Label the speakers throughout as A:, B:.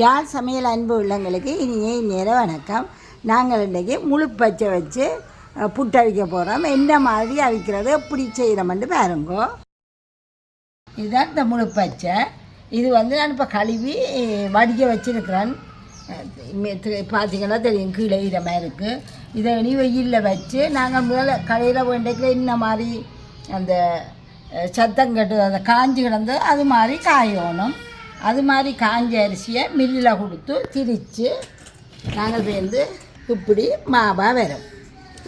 A: யாழ் சமையல் அன்பு உள்ளங்களுக்கு இனிய நேரம் வணக்கம். நாங்கள் இன்றைக்கி முழு பச்சை வச்சு புட்டு அவிக்க போகிறோம். என்ன மாதிரி அவிக்கிறது எப்படி செய்கிறோம்னு பாருங்கோ. இதுதான் இந்த முழு பச்சை. இது நான் இப்போ கழுவி வடிக்க வச்சுருக்கிறேன். பார்த்திங்கன்னா தெரியும், கீழே ஈரமாக இருக்குது. இதை இனி வெயிலில் வச்சு நாங்கள் முதல்ல கடையில் வேண்டிய என்ன மாதிரி அந்த சத்தங்கட்டு அந்த காஞ்சி கிடந்து அது மாதிரி காயணும். அது மாதிரி காஞ்ச அரிசியை மில்லில் கொடுத்து திரித்து நாங்கள் சேர்ந்து இப்படி மாவாக வரும்.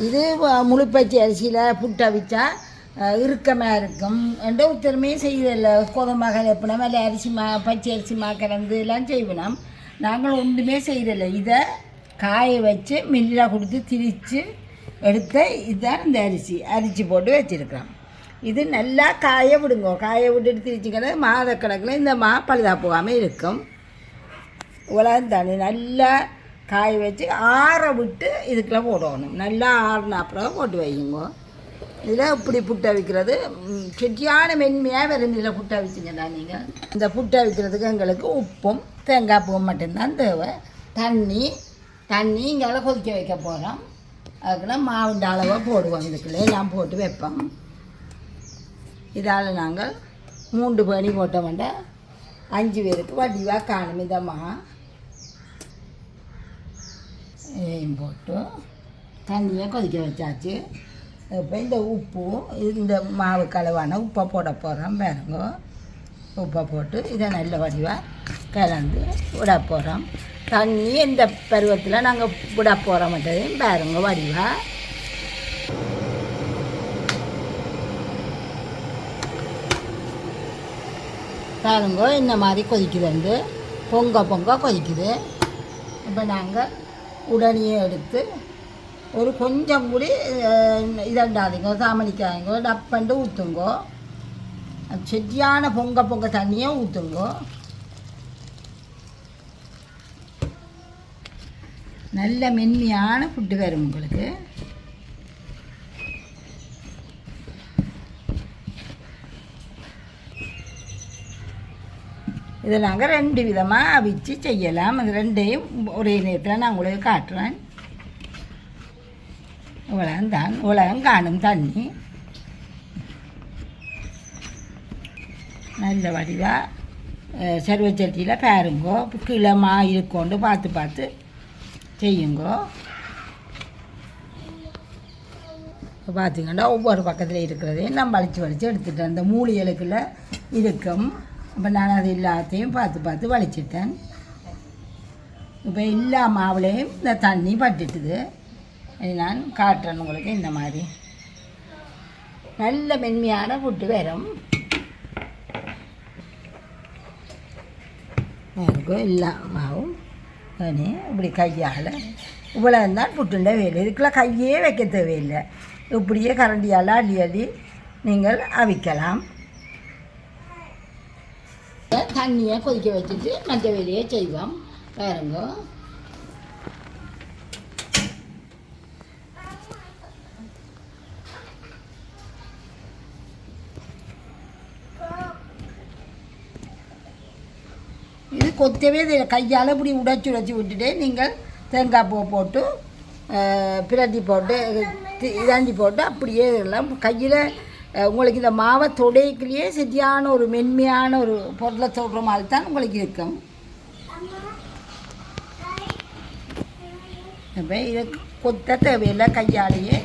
A: இது முழுப்பச்சி அரிசியில் புட்டு அவிச்சா இறுக்கமாக இருக்கும் என்ற உத்தரமே செய்யல. கோதுமை கலப்பினம் இல்லை அரிசி பச்சை அரிசி கலந்து எல்லாம் செய்வினோம். நாங்கள் ஒன்றுமே செய்யலை. இதை காய வச்சு மில்லில் கொடுத்து திரித்து எடுத்த இதுதான் இந்த அரிசி போட்டு வச்சுருக்கிறோம். இது நல்லா காய விடுங்க. காய விட்டுட்டு திரிச்சிக்கிறது மாதக்கணக்கில் இந்த பழுதா போகாமல் இருக்கும். உலகம் தானே நல்லா காய வச்சு ஆற விட்டு இதுக்குள்ளே போடணும். நல்லா ஆறின அப்புறம் போட்டு வைங்க. இதில் இப்படி புட்டை வைக்கிறது கெட்டியான மென்மையாக வெறும் இதில் புட்டை வச்சிங்கன்னா நீங்கள் இந்த புட்டை வைக்கிறதுக்கு எங்களுக்கு உப்பும் தேங்காய் பூவும் மட்டும்தான் தேவை. தண்ணி இங்கே கொதிக்க வைக்க போகிறோம். அதுக்குள்ள மாவுண்ட அளவாக போடுவோம். இதுக்குள்ளே எல்லாம் போட்டு வைப்போம். இதால் நாங்கள் 3 பேணி போட்ட மாட்டேன் 5 பேருக்கு வடிவாக காணும். இதமாக இதையும் போட்டு தண்ணியை கொதிக்க வச்சாச்சு. இப்போ இந்த உப்பு இந்த மாவு கலவான உப்பை போட போகிறோம். பாருங்க, உப்பை போட்டு இதை நல்ல வடிவாக கலந்து விட போகிறோம். தண்ணி இந்த பருவத்தில் நாங்கள் விட போகிற மாட்டேன். பாருங்க வடிவாக பாருங்க இந்த மாதிரி கொதிக்குது. பொங்க கொதிக்குது. இப்போ நாங்கள் உடனே எடுத்து ஒரு கொஞ்சம் கூடி இதண்டாதீங்க, சாமணிக்காதீங்க, டப்பண்டு ஊற்றுங்கோ. செட்டியான பொங்க தண்ணியை ஊற்றுங்கோ. நல்ல மென்மையான புட்டு வரும் உங்களுக்கு. இதை நாங்கள் 2 விதமாக அவிச்சு செய்யலாம். அது 2ஐயும் ஒரே நேரத்தில் நான் உங்களுக்கு காட்டுறேன். உலகம் காணும் தண்ணி நல்ல வடிவாக சர்வச்சட்டியில் பாருங்கோ. கிளமா இருக்கொண்டு பார்த்து செய்யுங்கோ. பார்த்திங்கன்னா ஒவ்வொரு பக்கத்தில் இருக்கிறதையும் நான் வலிச்சு எடுத்துட்டேன். அந்த மூலிகளுக்குள்ள இருக்கும். இப்போ நான் அது எல்லாத்தையும் பார்த்து வலிச்சிட்டேன். இப்போ எல்லா மாவுலேயும் இந்த தண்ணி பட்டுட்டுது. நான் காட்டுறேன் உங்களுக்கு. இந்த மாதிரி நல்ல மென்மையான புட்டு வரும். இருக்கும் எல்லா மாவும் இப்படி கையால் இவ்வளோ இருந்தால் புட்டுண்ட வேலை. இதுக்குள்ள கையே வைக்க தேவையில்லை. இப்படியே கரண்டியால் அள்ளி நீங்கள் அவிக்கலாம். தண்ணியை கொதிக்க வச்சுட்டு மற்ற வேலையை செய்வோம். பாருங்க, இது கொத்தவே கையால் இப்படி உடைச்சி விட்டுட்டு நீங்கள் தேங்காய் பூ போட்டு பிரட்டி போட்டு இதாண்டி போட்டு அப்படியே எல்லாம் கையில் உங்களுக்கு இந்த மாவை தொடைக்குள்ளேயே சரியான ஒரு மென்மையான ஒரு பொருளை தொடுற மாதிரி தான் உங்களுக்கு இருக்கும். இப்போ இதை கொத்த தேவையில்லை, கையாலேயே.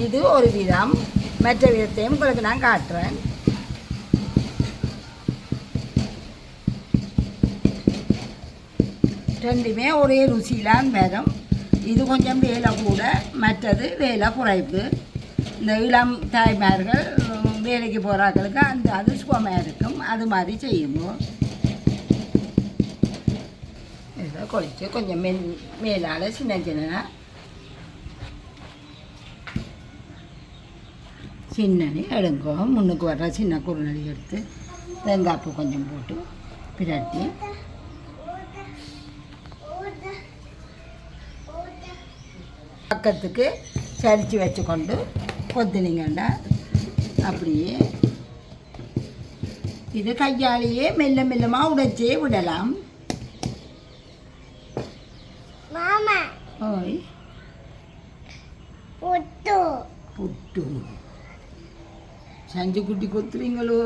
A: இது ஒரு விதம். மற்ற விதத்தையும் உங்களுக்கு நான் காட்டுறேன். ரெண்டுமே ஒரே ருசியிலான் வரும். இது கொஞ்சம் வேலை கூட, மற்றது வேலை குறைப்பு. இந்த இளம் தாய்மார்கள் வேலைக்கு போகிறாங்களுக்கு அது சுகமாக இருக்கும். அது மாதிரி செய்யுங்க. இதை கொதிச்சு கொஞ்சம் மேலால் சின்னனி எடுங்கோ. முன்னுக்கு வர்ற சின்ன குறுநடி எடுத்து தேங்காய்ப்பு கொஞ்சம் போட்டு பிரட்டி பக்கத்துக்கு சரித்து வச்சுக்கொண்டு கொத்துனீங்கன்னா அப்படியே இது கையாலேயே மெல்ல மெல்லமாக உடைச்சே விடலாம். ஓய் புட்டு சஞ்சு குட்டி கொத்துறீங்களோ?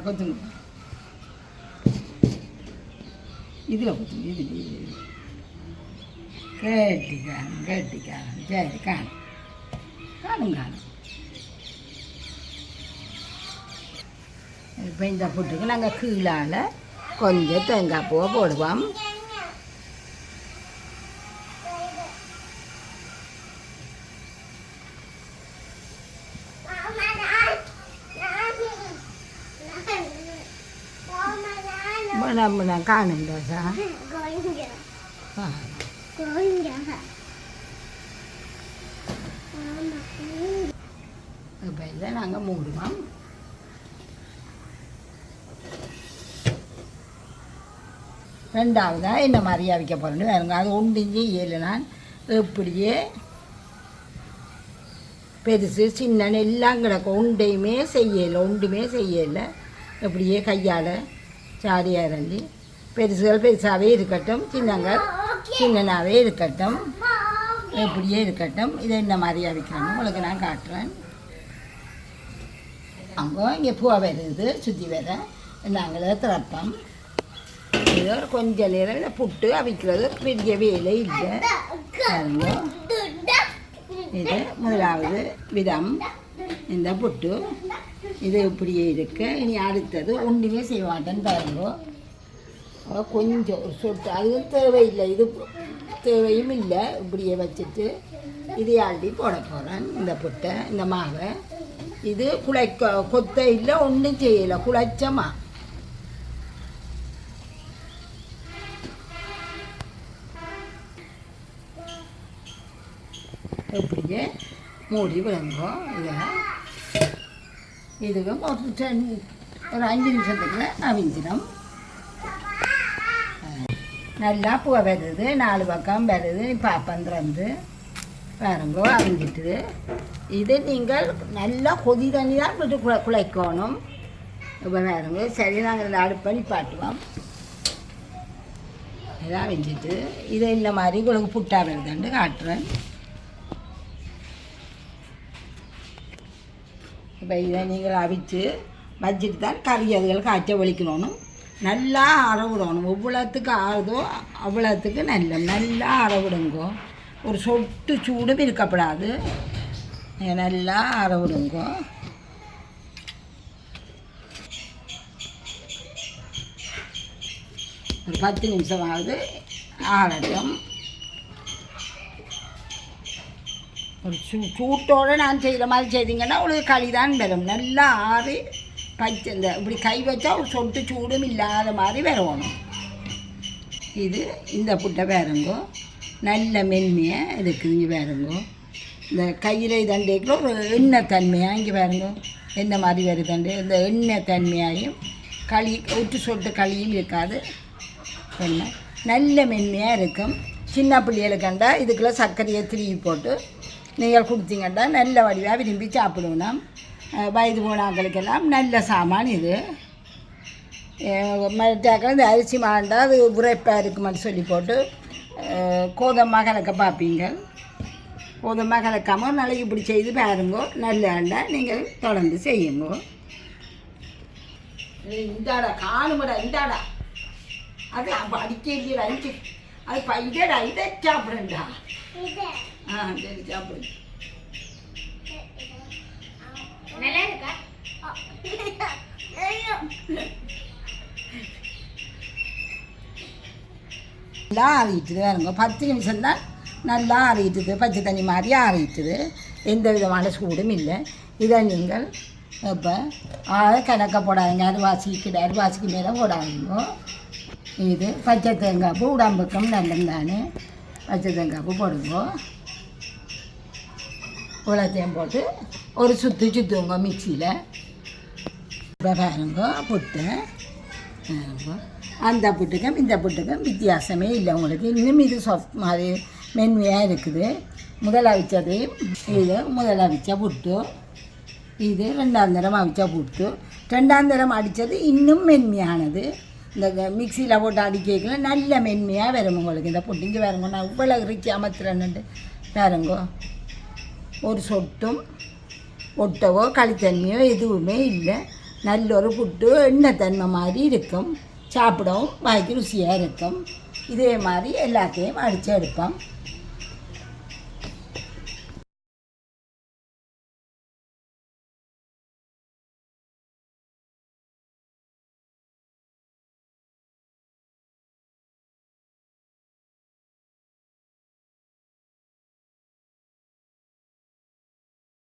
A: கொத்துங்க. இதில் கொத்துங்க. இதில் கேட்டிக்கான் கேட்டிக்கான். சரி காணும் காணும் காணும். இப்போ இந்த புட்டுக்கு நாங்கள் கீழால் கொஞ்சம் தேங்காய் பூவை போடுவோம். நம்ம காணுண்டா சார் இப்போ இதை நாங்கள் மூடுவோம். ரெண்டாவதாக என்ன மாதிரியா வைக்க போகிறேன்னு வேறுங்க. அது ஒன்றிஞ்சி ஏழு நான் இப்படியே பெருசு சின்ன எல்லாம் கிடக்கும். ஒன்றையுமே செய்யலை. இப்படியே கையால் சாடியாக இறங்கி பெருசுகள் பெருசாகவே இருக்கட்டும், சின்னங்கள் சின்னனாகவே இருக்கட்டும், இப்படியே இருக்கட்டும். இதை என்ன மாதிரியா வைக்கணும் உங்களுக்கு நான் காட்டுறேன். அங்கே இங்கே பூவை வருது சுற்றி வர நாங்களே திறப்போம். இது கொஞ்சம் நேரம் புட்டு அவிக்கிறது பெரிய வேலை இல்லை. இது முதலாவது விதம் இந்த புட்டு. இது இப்படியே இருக்கு. இனி அடுத்தது ஒன்றுமே செய்ய மாட்டேன்னு பாருங்கோ. கொஞ்சம் சொட்டு அதுவும் தேவையில்லை, இது தேவையும் இல்லை. இப்படியே வச்சுட்டு இதை ஆல்ரெடி போட போகிறேன் இந்த புட்டை, இந்த மாவை. இது கொத்த இல்லை, ஒன்றும் செய்யலை, குழைச்சமா. இப்படியே மூடி விளங்கோ. இதுவும் ஒரு 5 நிமிஷத்துக்கு அவிஞ்சிடும். நல்லா பூவை வருது, 4 பக்கம் வருது. பாப்பம் திறந்து பாருங்கோ அவிஞ்சிட்டுது. இது நீங்கள் நல்லா கொதி தண்ணி தான் விட்டு குழைக்கணும். இப்போ பாருங்க. சரி, நாங்கள் இந்த அடுப்பை நிப்பாட்டுவோம். இதான் அவிஞ்சிட்டு இதை இந்த மாதிரி உங்களுக்கு புட்டா வருதுன்னு காட்டுறேன். இப்போ இதை நீங்கள் அவிச்சு வச்சுட்டு தான் கறி அதுகள் காய்ச்ச வலிக்கணும். நல்லா அறவிடணும். எவ்வளோத்துக்கு ஆறுதோ அவ்வளோத்துக்கு நல்லா அறவிடுங்கோ. ஒரு சொட்டு சூடும் இருக்கப்படாது. நல்லா அறவிடுங்கோ. ஒரு 10 நிமிஷமாவது ஆறட்டும். ஒரு சூட்டோடு நான் செய்கிற மாதிரி செய்தீங்கன்னா உங்களுக்கு களி தான் வரும். நல்லா ஆறி பச்சை இந்த இப்படி கை வச்சா ஒரு சொட்டு சூடும் இல்லாத மாதிரி வரணும். இது இந்த புட்டை வேறுங்கோ நல்ல மென்மையாக இருக்குது. இங்கே வேறுங்கோ இந்த கையில் இதண்டேக்கில் ஒரு எண்ணெய் தன்மையாக இங்கே வேறுங்கோ எந்த மாதிரி வருதுண்டு. இந்த எண்ணெய் தன்மையாயும் களி ஒட்டு சொட்டு களியும் இருக்காது. எண்ணெய் நல்ல மென்மையாக இருக்கும். சின்ன பிள்ளைகளுக்கண்டா இதுக்குள்ளே சர்க்கரையை திருவி போட்டு நீங்கள் கொடுத்தீங்கன்னா நல்ல வடிவாக விரும்பி சாப்பிடுவோம். வயது போனாக்களுக்கெல்லாம் நல்ல சாமான் இது. மറ്റാக்கள் இந்த அரிசி மாண்டா அது உரைப்பாக இருக்குமென்னு சொல்லி போட்டு கோதமாக கலக்க பார்ப்பீங்க. கோதமாக கலக்காமல் ஒரு நாளைக்கு இப்படி செய்து பாருங்கோ. நல்ல நீங்கள் தொடர்ந்து செய்யுங்கோ. இந்தாடா காணுமடா, இந்தாடா அது அடிக்க இல்லையா அடிச்சு அது பையடா. இதை சாப்பிடுண்டா. சரி சாப்பிடு. நல்லா இருக்கா? நல்லா ஆறிட்டுது வேறுங்க. 10 நிமிஷம்தான் நல்லா ஆறிட்டுது. பச்சை தண்ணி மாதிரி ஆறிட்டுது. எந்த விதமான சூடும் இல்லை. இதை நீங்கள் இப்போ கணக்க போடாதீங்க. அரிவாசிக்கு மேலே போடாதீங்க. இது பச்சை தேங்காய் பூ உடம்புக்கும் நல்லது தானே. பச்சை தேங்காய் பூ போடுங்க. உலத்தையும் போட்டு ஒரு சுற்றுங்க மிக்சியில். இப்போ பாருங்க புட்டு பாருங்க அந்த புட்டுக்கும் இந்த புட்டுக்கும் வித்தியாசமே இல்லை உங்களுக்கு. இன்னும் இது சாஃப்ட் மாதிரி மென்மையாக இருக்குது. முதல் அவிச்சது இது முதல் அவிச்ச புட்டு, இது 2ஆம் தரம் அவிச்ச புட்டு. 2ஆம் தரம் அடித்தது இன்னும் மென்மையானது. இந்த மிக்சியில் போட்டு அடிக்கல நல்ல மென்மையாக வரும் உங்களுக்கு. இந்த புட்டு இங்கே வேறுங்க, நான் இவ்வளோ ரிச்சி அமர்த்துறேன்னுட்டு வேறுங்கோ. ஒரு சொட்டும் ஒட்டவோ களித்தன்மையோ எதுவுமே இல்லை. நல்ல ஒரு புட்டு எண்ணெய் தன்மை மாதிரி இருக்கும். சாப்பிடவும் வாய்க்கு ருசியாக இருக்கும். இதே மாதிரி எல்லாத்தையும் அடித்து எடுப்போம்.